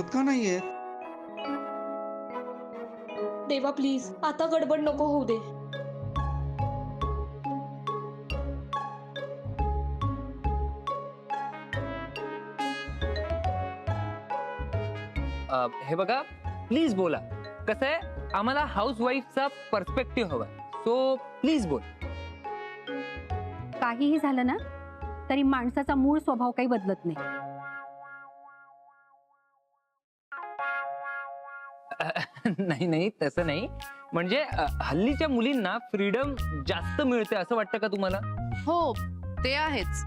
बोलत का नाहीये? देवा प्लीज आता गडबड नको होऊ दे. हे बघा प्लीज बोला. कसं आहे आम्हाला हाऊसवाईफचा पर्स्पेक्टिव्ह हवा, सो प्लीज बोल. काहीही झालं ना तरी माणसाचा मूळ स्वभाव काही बदलत नाही. नाही नाही तसं नाही, म्हणजे हल्लीच्या मुलींना फ्रीडम जास्त मिळते असं वाटतं का तुम्हाला? हो ते आहेच.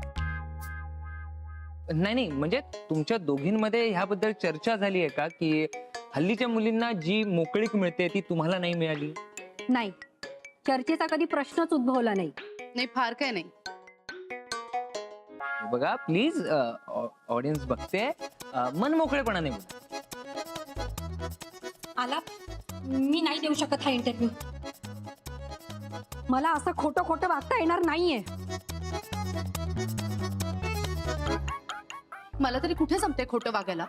नाही नाही, म्हणजे तुमच्या दोघींमध्ये ह्याबद्दल चर्चा झाली आहे का की हल्लीच्या मुलींना जी मोकळीक मिळते ती तुम्हाला नाही मिळाली? नाही, चर्चेचा कधी प्रश्नच उद्भवला नाही. नाही फार काय नाही. बघा प्लीज, ऑडियन्स बघते, मन मोकळेपणाने बोला. आला मी नाही देऊ शकत हा इंटरव्ह्यू. मला असं खोटं खोटं वागता येणार नाहीये. मला तरी कुठे जमते खोटं वागायला.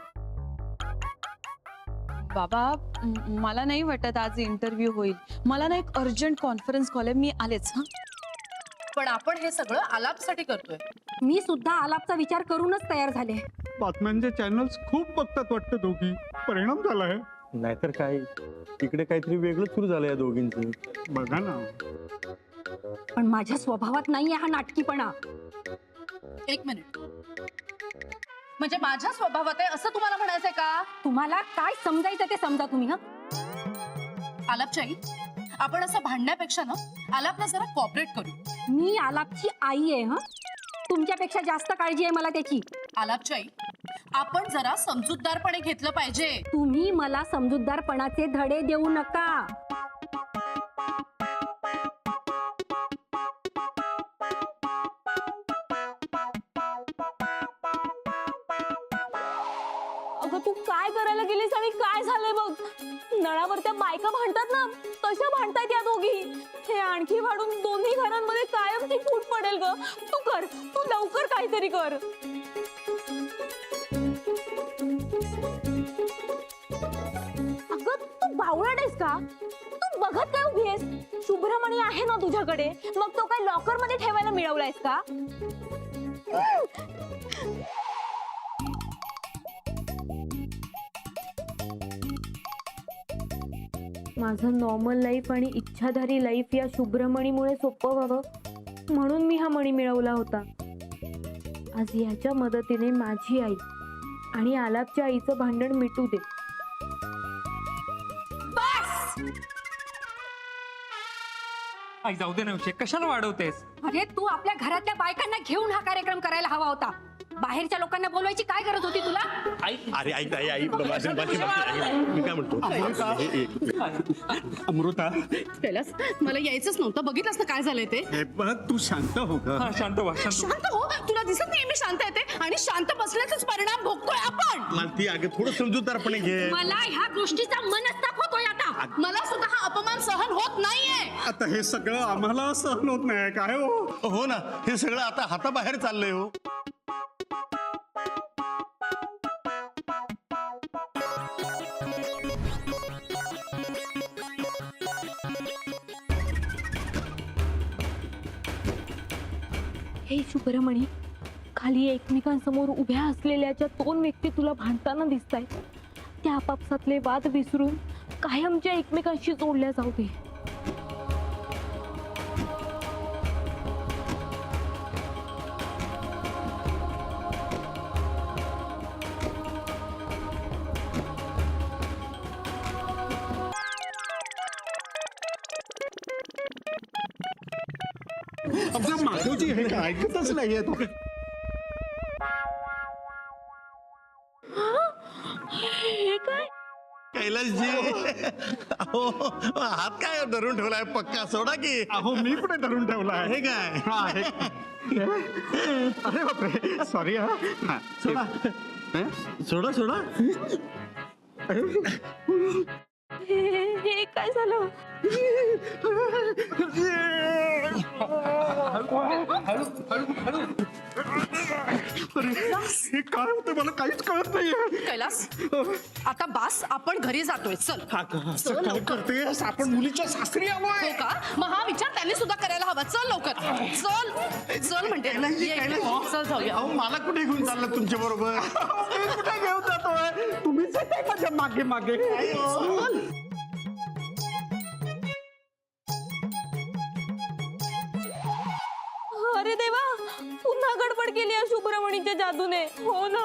बाबा मला नाही वाटत आज इंटरव्ह्यू होईल. मला ना एक अर्जंट कॉन्फरन्स कॉल आहे, मी आलेच. हा पण आपण हे सगळं आलापसाठी करतोय. मी सुद्धा आलापचा विचार करूनच तयार झाले. बातम्यांचे चॅनल्स खूप बघतात वाटतं दोघी. परिणाम झालाय. नाहीतर काय, तिकडे काहीतरी वेगळं सुरू झालं या दोघींचं. बघा ना. पण माझ्या स्वभावात नाहीये हा नाटकीपणा. एक मिनिट, म्हणजे माझ्या स्वभावात आहे असं तुम्हाला म्हणायचंय का? तुम्हाला काय समजायचं ते समजा तुम्ही. हा आलापच्याई, आपण असं भांडण्यापेक्षा ना आलापला जरा कॉपरेट करू. मी आलापची आई आहे. हा तुमच्यापेक्षा जास्त काळजी आहे मला त्याची. आलापच्याई, आपण जरा समजूतदारपणे घेतलं पाहिजे. तुम्ही मला समजूतदारपणाचे धडे देऊ नका. अगं तू काय करायला गेलीस आणि काय झालंय बघ. नळावर त्या बायका भांडतात ना तशा भांडतायत या दोघी. हे आणखी वाढून दोन्ही घरांमध्ये कायम ती फूट पडेल ग. तू कर, तू लवकर काहीतरी कर. अगं तू बावळट आहेस का? तू बघत काय उभी आहेस? शुभ्रमणी आहे ना तुझ्याकडे, मग तो काय लॉकर मध्ये ठेवायला मिळवलायस का? माझं नॉर्मल लाईफ आणि इच्छाधारी लाईफ या शुभ्रमणीमुळे सोपं व्हावं म्हणून मी हा मणी मिळवला होता. आज याच्या मदतीने माझी आई आणि आलापच्या आईचं भांडण मिटू दे. आई जाऊ दे ना, विषय कशाला वाढवतेस? अरे तू आपल्या घरातल्या बायकांना घेऊन हा कार्यक्रम करायला हवा होता. बाहेरच्या लोकांना बोलवायची काय गरज होती तुला? आई अरे ऐक आई आई मी काय म्हणतो, अमृता, कैलास, मला यायचंच नव्हतं. बघितलंस ना काय झालंय ते. हे बघ तू शांत हो ग. शांत व्हा, शांत. शांत हो. तुला दिसत नाही मी शांत येते आणि शांत बसल्याचाच परिणाम भोगतोय आपण. मालती अगं थोडं समजूतदारपणे घे. मला ह्या गोष्टीचा मनस्ताप होतोय आता. मला सुद्धा हा अपमान सहन होत नाहीये. आता हे सगळं आम्हाला सहन होत नाही काय हो? हो ना, हे सगळं आता हाताबाहेर चाललंय हो. हे शुभ्रमणी, खाली एकमेकांसमोर उभ्या असलेल्या ज्या दोन व्यक्ती तुला भांडताना दिसतायत त्या आपापसातले वाद विसरून कायमच्या एकमेकांशी जोडल्या जाऊ दे. आमच्या माधवची हे काय ऐकतच नाहीये तो. हे काय? कैलासजी, अहो हात काय धरून ठेवलाय पक्का, सोडा की. अहो मी कुठे धरून ठेवला हे आहे? काय? हा, अरे बापरे, सॉरी. हा सोडा सोडा सोडा. हे काय झालं? अरे हे काय होतं मला काहीच कळत नाहीये. कैलास आता बास, आपण घरी जातोय. चल. असं काय करतेस? आपण मुलीच्या सासरी हो आलोय. का? मग हा विचार त्यांनी सुद्धा करायला हवा. चल लवकर. चल चल म्हणते. चल जाऊया. अहो मला कुठे घेऊन चाललं तुमच्या बरोबर? मी कुठे घेऊन जातोय? तुम्हीच येताय माझ्या मागे मागे. चल. अरे देवा, पुन्हा गडबड केली या शुभ्रमणीच्या जादूने. हो ना,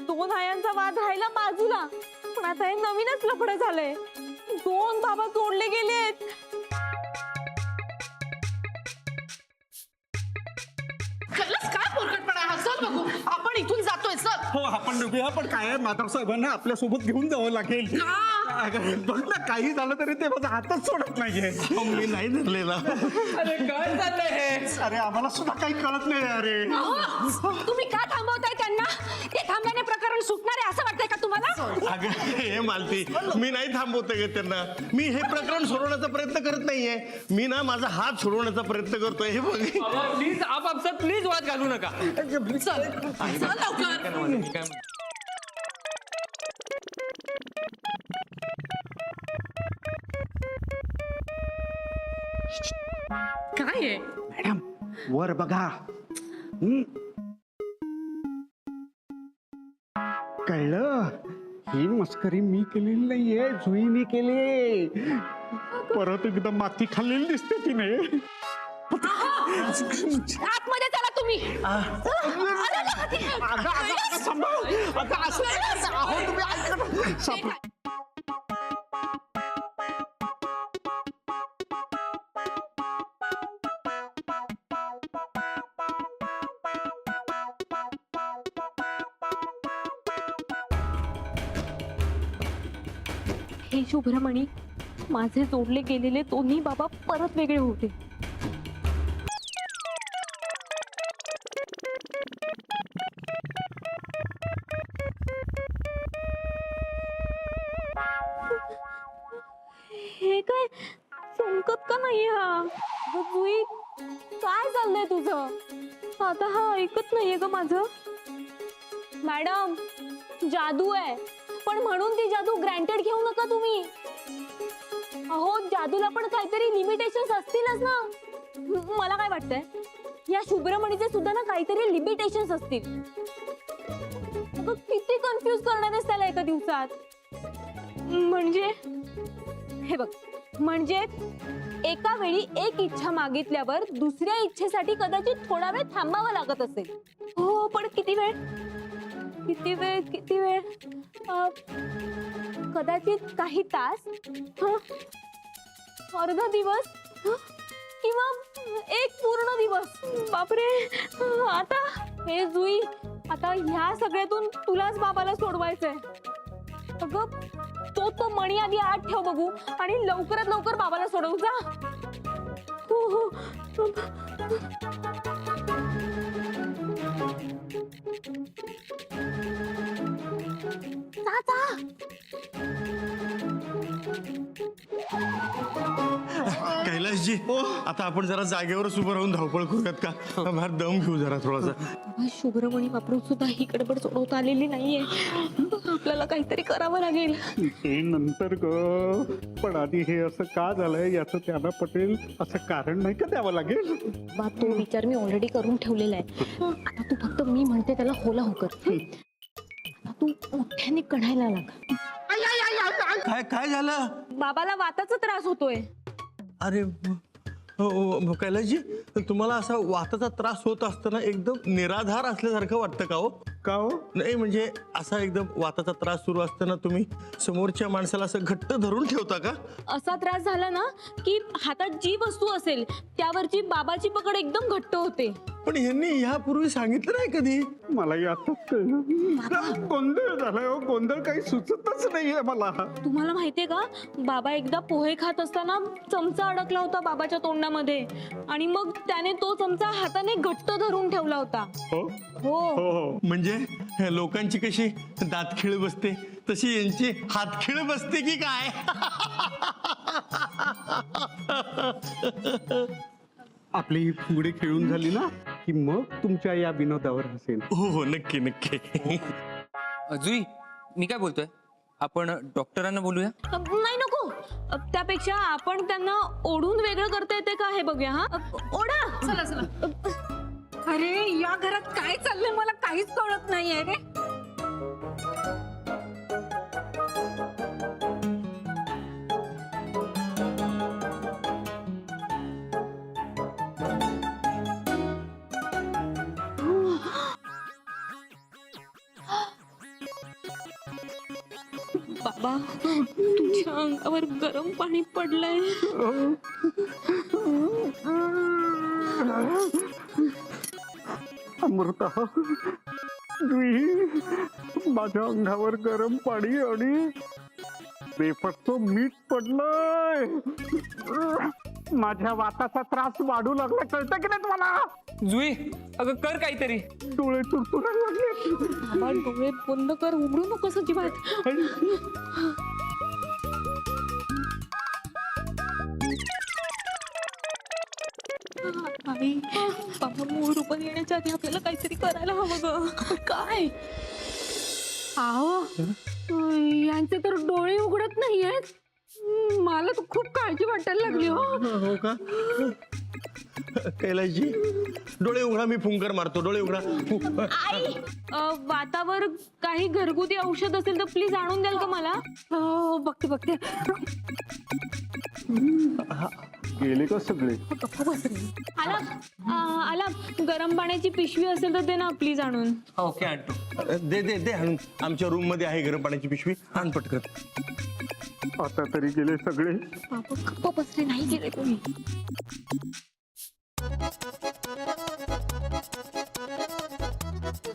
2 आयांचा वाद राहिला बाजूला, पण आता हे नवीनच लफडं झालंय. 2 बाबा तोडले गेलेत. कैलास काय पोरकटपणा आहे हा? चल बघू. आपण इथून जातोय. चल. हो आपण बघूया, पण काय आहे, माधव साहेबांना आपल्या सोबत घेऊन जावं लागेल. अगं, बघ ना, काही झालं तरी ते माझा हातच सोडत नाहीये. अहो, मी नाही धरलेला. अरे काय चाललंय हे? अरे आम्हाला सुद्धा काही कळत नाही अरे. तुम्ही का थांबवताय त्यांना? ते थांबल्याने प्रकरण सुटणार आहे असं वाटतंय का तुम्हाला? अगं हे मालती, मी नाही थांबवतोय ग त्यांना. मी हे प्रकरण सोडवण्याचा प्रयत्न करत नाहीये. मी ना माझा हात सोडवण्याचा प्रयत्न करतोय. हे बघ. बाबा प्लीज आपापसात प्लीज वाद घालू नका. चल. चल लवकर. काय काय आहे? मॅडम वर बघा. कळलं? ही मस्करी मी केलेली नाहीये, जुईने केली. परत एकदा माती खाल्लेली दिसते तिने. आतमध्ये चला तुम्ही. हे शुभ्रमणी, माझे जोडले गेलेले दोन्ही बाबा परत वेगळे होते. हे काय चमकत का नाही हा? अगं जुई, काय चाललंय तुझं? आता हा ऐकत नाहीये ग माझं. मॅडम, जादू आहे, पण म्हणून ती जादू ग्रँटेड घेऊ नका तुम्ही. अहो, जादूला पण काहीतरी लिमिटेशन्स असतीलच ना. मला काय वाटतंय, या शुभ्रमणीचे सुद्धा ना काहीतरी लिमिटेशन्स असतील. अगं, किती कन्फ्युज करणार आहेस त्याला एका दिवसात. म्हणजे हे बघ, म्हणजे एका वेळी एक इच्छा मागितल्यावर दुसऱ्या इच्छेसाठी कदाचित थोडा वेळ थांबावं लागत असेल. हो, पण किती वेळ? किती वेळ? किती वेळ? कदाचित काही तास, अर्धा दिवस, किंवा एक पूर्ण दिवस. बापरे. आता हे जुई, आता ह्या सगळ्यातून तुलाच बाबाला सोडवायचंय. अगं, तो मणी आधी आत ठेव बघू, आणि लवकरात लवकर बाबाला सोडवू जा. हो. कैलासजी, आता आपण जरा जागेवरच उभं राहून धावपळ करूयात का? बाहेर दम घेऊ जरा थोडासा. शुभ्रमणी वापरून सुद्धा ही गडबड सोडवता आलेली नाहीये. आपल्याला काहीतरी करावं लागेल. हे नंतर ग, पण आधी हे असं का झालंय याचं त्यांना पटेल असं कारण नाही का द्यावं लागेल? बा, तो विचार मी ऑलरेडी करून ठेवलेला आहे. आता तू फक्त मी म्हणते त्याला होला हो कर. आता तू मोठ्याने कढायला लाग. काय झालं? बाबाला वाताचा त्रास होतोय. अरे हो कैलासजी, तुम्हाला असा वाताचा त्रास होत असताना एकदम निराधार असल्यासारखं वाटतं का हो? का हो? नाही म्हणजे असा एकदम वाताचा त्रास सुरू असताना तुम्ही समोरच्या माणसाला असं घट्ट धरून ठेवता का? असा त्रास झाला ना की हातात जी वस्तू असेल त्यावरची बाबाची पकड एकदम घट्ट होते. पण यांनी ह्यापूर्वी सांगितलं नाही कधी. मलाही आताच कळलं. गोंधळ झालाय हो, गोंधळ काही सुचतच नाहीये मला. तुम्हाला माहितीये का, बाबा एकदा पोहे खात असताना चमचा अडकला होता बाबाच्या तोंडामध्ये, आणि मग त्याने तो चमचा हाताने घट्ट धरून ठेवला होता. हो हो. हो. म्हणजे लोकांची कशी दातखिळ बसते तशी यांची हातखिळ बसते की काय? आपली ही फुगडी खेळून झाली ना, की मग तुमच्या या विनोदावर हसेन. हो हो नक्की नक्की. जुई मी काय बोलतोय, आपण डॉक्टरांना बोलूया. नाही नको, त्यापेक्षा आपण त्यांना ओढून वेगळं करता येते का हे बघूया. हा ओढा. चला चला. अरे या घरात काय चाललंय मला काहीच कळत नाहीये रे. बाबा तुझ्या अंगावर गरम पाणी पडलंय. अमृता, जुई, माझ्या अंगावर गरम पाणी आणि बेफटचं मीठ पडलंय. माझ्या वाताचा त्रास वाढू लागला, कळतं की नाही तुम्हाला? जुई अगं कर काहीतरी. डोळे तुरतुरायला लागले. बाबा डोळे बंद कर, उघडू नकोस अजिबात. आई बाबा मूळ रूपात येण्याच्या आधी आपल्याला काहीतरी करायला हवं ग. काय आहो यांचे तर डोळे उघडत नाहीयेत. मला तर खूप काळजी वाटायला लागली हो. हो का? कैलासजी डोळे उघडा, मी फुंकर मारतो. डोळे उघडा. आई वातावर काही घरगुती औषध असेल तर प्लीज आणून द्याल का मला? हो बघते बघते. गेले का सगळे? आला आला गरम पाण्याची पिशवी असेल तर दे ना प्लीज आणून. ओके आणतो. दे दे दे आणून. आमच्या रूम मध्ये आहे गरम पाण्याची पिशवी, आण पटकन. आता तरी गेले सगळे. बाबा गप्प बसले, नाही गेले कोणी.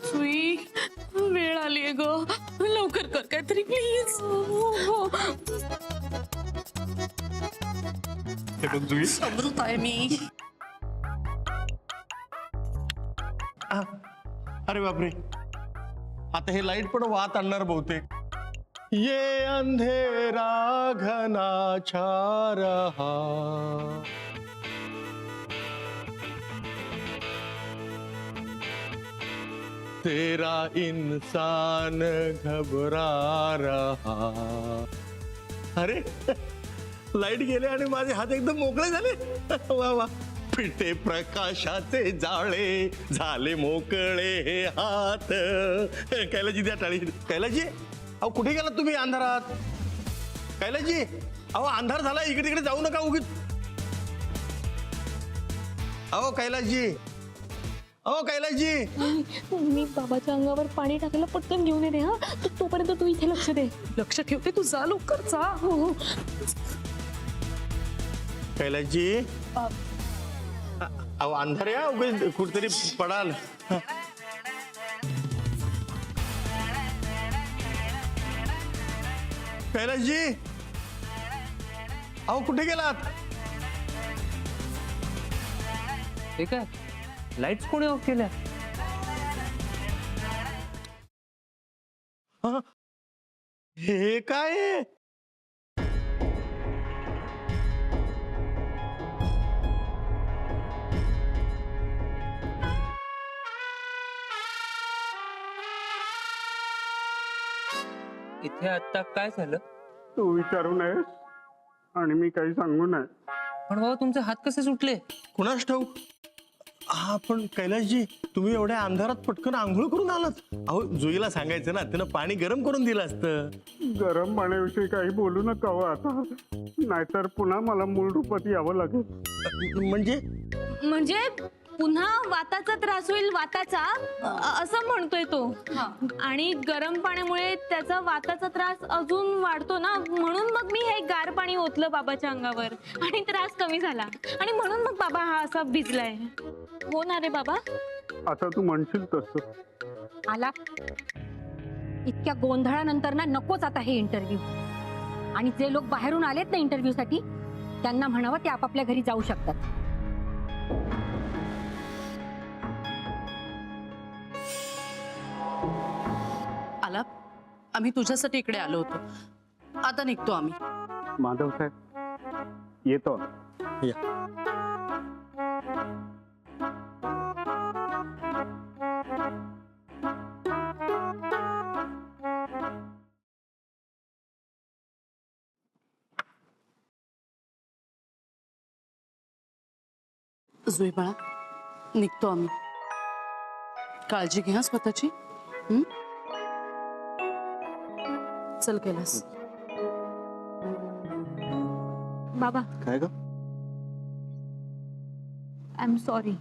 सुई वेळ आलीये ग, लवकर कर काहीतरी प्लीज. हो हे बघ जुई. अमृत आहे मी. अरे बापरे, आता हे लाईट पण वात आणणार बहुतेक. ये अंधेरा घना छा रहा, तेरा इंसान घबरा रहा. अरे लाईट गेले आणि माझे हात एकदम मोकळे झाले. वा वा. फिटे प्रकाशाचे जाळे झाले मोकळे हे हात. कैलाजी द्या टाळी. कैलाजी अहो कुठे गेलात तुम्ही अंधारात? कैलाजी अहो अंधार झाला, इकडे तिकडे जाऊ नका उगीच. अहो कैलाजी, अहो कैलाजी. मी बाबाच्या अंगावर पाणी टाकायला पटकन घेऊन येते. हा तोपर्यंत तू इथे लक्ष दे. लक्ष ठेवते तू, जा लवकर जा. हो हो. कैलाजी अहो अंधार या उगीच कुठेतरी पडाल. कैलासजी अहो कुठे गेलात? ते काय लाईट्स कोणी ऑफ केल्या? हे काय आहे? इथे आता काय झालं? तू विचारू नयेस आणि मी काही सांगू नये. पण बाबा तुमचे हात कसे सुटले? कुणास ठाऊक. हा पण कैलासजी तुम्ही एवढ्या अंधारात पटकन आंघोळ करून आलात? अहो जुईला सांगायचं ना, तिनं पाणी गरम करून दिलं असतं. गरम पाण्याविषयी काही बोलू नका हो आता, नाहीतर पुन्हा मला मूळ रूपात यावं लागेल. म्हणजे पुन्हा वाताचा त्रास होईल, वाताचा असं म्हणतोय तो. आणि गरम पाण्यामुळे त्याचा वाताचा त्रास अजून वाढतो ना, म्हणून मग मी हे गार पाणी ओतलं बाबाच्या अंगावर आणि त्रास कमी झाला आणि म्हणून मग बाबा हा असा भिजलाय. हो ना रे बाबा? आता तू म्हणशील तसं. आला इतक्या गोंधळानंतर ना नकोच आता हे इंटरव्ह्यू. आणि जे लोक बाहेरून आलेत ना इंटरव्ह्यू साठी त्यांना म्हणावं ते आपापल्या घरी जाऊ शकतात. आला, आम्ही तुझ्यासाठी इकडे आलो होतो. आता निघतो आम्ही. माधव साहेब येतो. या. जुई बाळा, निघतो आम्ही. काळजी घे हा स्वतःची. हं? चल कैलास. बाबा, काय ग? I am sorry.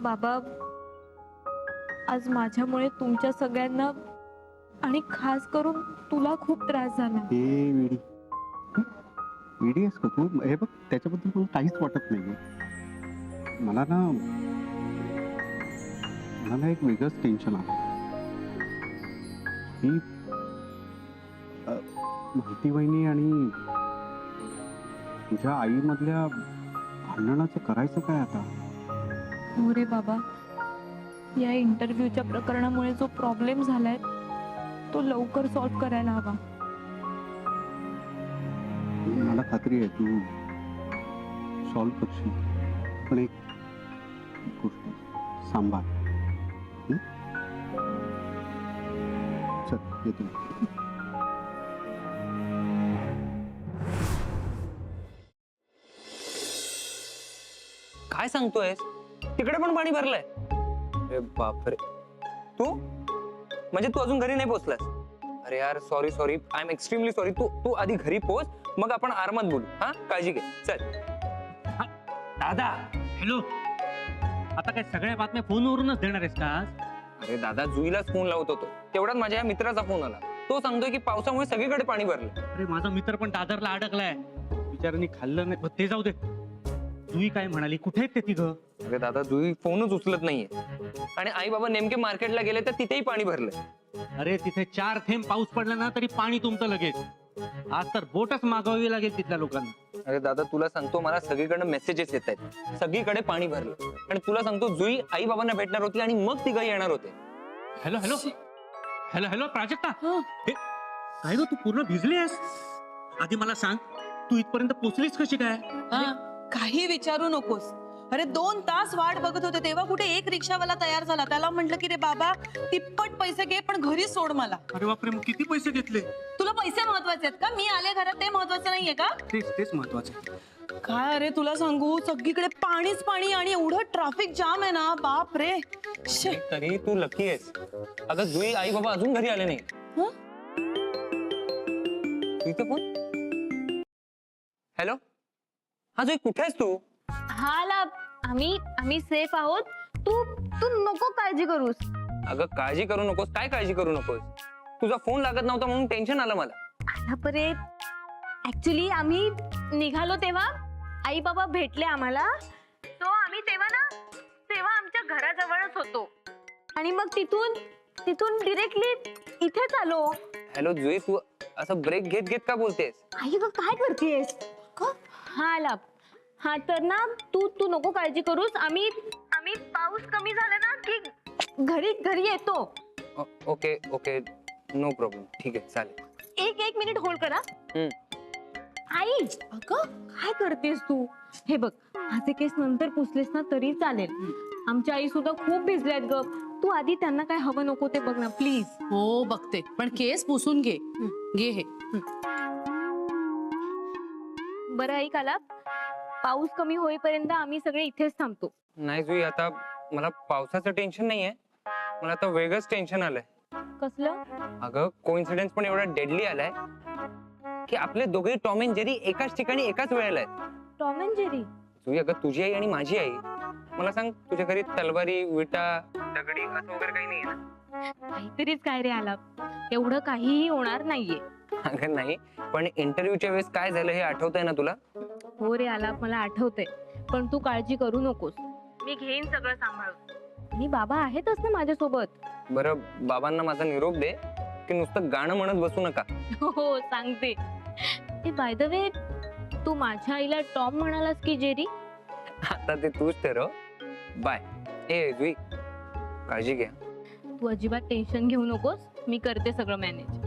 बाबा, आज माझ्यामुळे तुमच्या सगळ्यांना आणि खास करून तुला खूप त्रास झाला. हे विडी विडी आहेस का तू? हे बघ, त्याच्याबद्दल मला काहीच वाटत नाही. मला ना एक वेगळंच टेन्शन आहे. ही माहिती वहिनी आणि तुझ्या आईमधल्या भांडणाचं करायचं काय आता? हो रे बाबा, या इंटरव्ह्यूच्या प्रकरणामुळे जो प्रॉब्लेम झालाय तो लवकर सॉल्व्ह करायला हवा. मला खात्री आहे तू सॉल्व्ह करशील, पण एक गोष्ट सांभाळ. हं? चल येतो. काय सांगतोयस? तिकडे पण पाणी भरलंय? अरे बापरे. तू म्हणजे तू अजून घरी नाही पोहोचलास? अरे यार, sorry sorry, I am extremely sorry. तू तू आधी घरी पोहोच, मग आपण आरामात बोलू. हा, काळजी घे. चल. दादा, हॅलो. आता काय सगळ्या बातम्या फोनवरूनच देणार आहेस का? अरे दादा, जुईलाच फोन लावत होतो, तेवढ्यात माझ्या या मित्राचा फोन आला. तो सांगतोय की पावसामुळे सगळीकडे पाणी भरलं. अरे माझा मित्र पण दादरला अडकलाय, बिचारांनी खाल्लं नाही. ते जाऊ दे, जुई काय म्हणाली? कुठे आहेत ते तिघं? अरे दादा, जुई फोनच उचलत नाहीये आणि आई बाबा नेमके मार्केटला गेले तर तिथेही पाणी भरलं. अरे तिथे 4 थेंब पाऊस पडला ना तरी पाणी तुमचं लगेच. आज तर बोटच मागवावी लागेल तिथल्या लोकांना. अरे दादा, तुला सांगतो, मला सगळीकडे मेसेजेस येत आहेत, सगळीकडे पाणी भरलं. आणि तुला सांगतो, जुई आई बाबांना भेटणार होती आणि मग तिघं येणार होते. Hello hello hello hello Prajakta, हे, काय ग तू पूर्ण भिजली आहेस? आधी मला सांग, तू इथपर्यंत पोहोचलीस कशी काय? काही विचारू नकोस. अरे 2 तास वाट बघत होते तेव्हा कुठे एक रिक्षावाला तयार झाला. त्याला म्हटलं की रे बाबा, तिप्पट पैसे घे पण घरी सोड मला. अरे बापरे, मग किती पैसे घेतले? तुला पैसे महत्वाचे आहेत का? मी आले घरात ते महत्वाचं नाहीये का? तेच महत्वाचं. काय अरे तुला सांगू, सगळीकडे पाणीच पाणी आणि एवढं ट्रॅफिक जाम आहे ना, बाप रे. शे. तरी तू लकी आहेस. अगं, जुई आई बाबा अजून घरी आले नाही. हं? इथे फोन. हॅलो. हा जुई, कुठे आहेस तू? हा लाभ, आम्ही सेफ आहोत. तू तू नको काळजी करूस. अगं, काळजी करू नकोस. काय काळजी करू नकोस? तुझा फोन लागत नव्हता म्हणून टेन्शन आलं मला. आला परे. ऍक्च्युली आम्ही निघालो तेव्हा आई बाबा भेटले आम्हाला. तो आम्ही तेव्हा आमच्या घराजवळच होतो आणि मग तिथून डिरेक्टली इथेच आलो. हॅलो जुई, तू असं ब्रेक घेत घेत का बोलतेस? आई गं, काय करतेस? हा लाभ, हा तर ना, तू नको काळजी करूस. आम्ही पाऊस कमी झाला ना की घरी येतो. Okay okay, no problem. ठीक आहे, चालेल. एक मिनिट होल्ड करा. आई, अगं काय करतेस तू? हे बघ, माझे केस नंतर पुसलेस ना तरी चालेल. आमच्या आई सुद्धा खूप भिजल्यात ग. तू आधी त्यांना काय हवं नको ते बघ ना प्लीज. हो बघते, पण केस पुसून घे. घे हे. बरं ऐक आलाप, पाऊस कमी होईपर्यंत आम्ही सगळे इथेच थांबतो. नाही जुई, आता मला पावसाचं टेन्शन नाहीये, मला आता वेगळंच टेन्शन आलंय. कसलं? अगं, कोइन्सिडेन्स पण एवढा डेडली आलाय की आपले दोघे टॉम अँड जेरी एकाच ठिकाणी एकाच वेळेला आहेत. Tom and Jerry? जुई, अगं तुझी आई आणि माझी आई. मला सांग, तुझ्या घरी तलवारी, विटा, दगडी असं वगैरे काही नाहीये ना? काहीतरीच काय रे आलाप, एवढं काहीही होणार नाहीये. अगं नाही, पण इंटरव्ह्यूच्या वेळेस काय झालं हे आठवतंय ना तुला? हो रे आलाप, मला आठवतंय. पण तू काळजी करू नकोस, मी घेईन सगळं सांभाळून. आणि बाबा आहेतच ना माझ्यासोबत. बरं, बाबांना माझा निरोप दे की नुसतं गाणं म्हणत बसू नका. हो सांगते. बाय द वे, तू माझ्या आईला टॉम म्हणालास की जेरी? आता ते तूच ठरव. बाय. ए जुई, काळजी घ्या. तू अजिबात टेन्शन घेऊ नकोस, मी करते सगळं मॅनेज.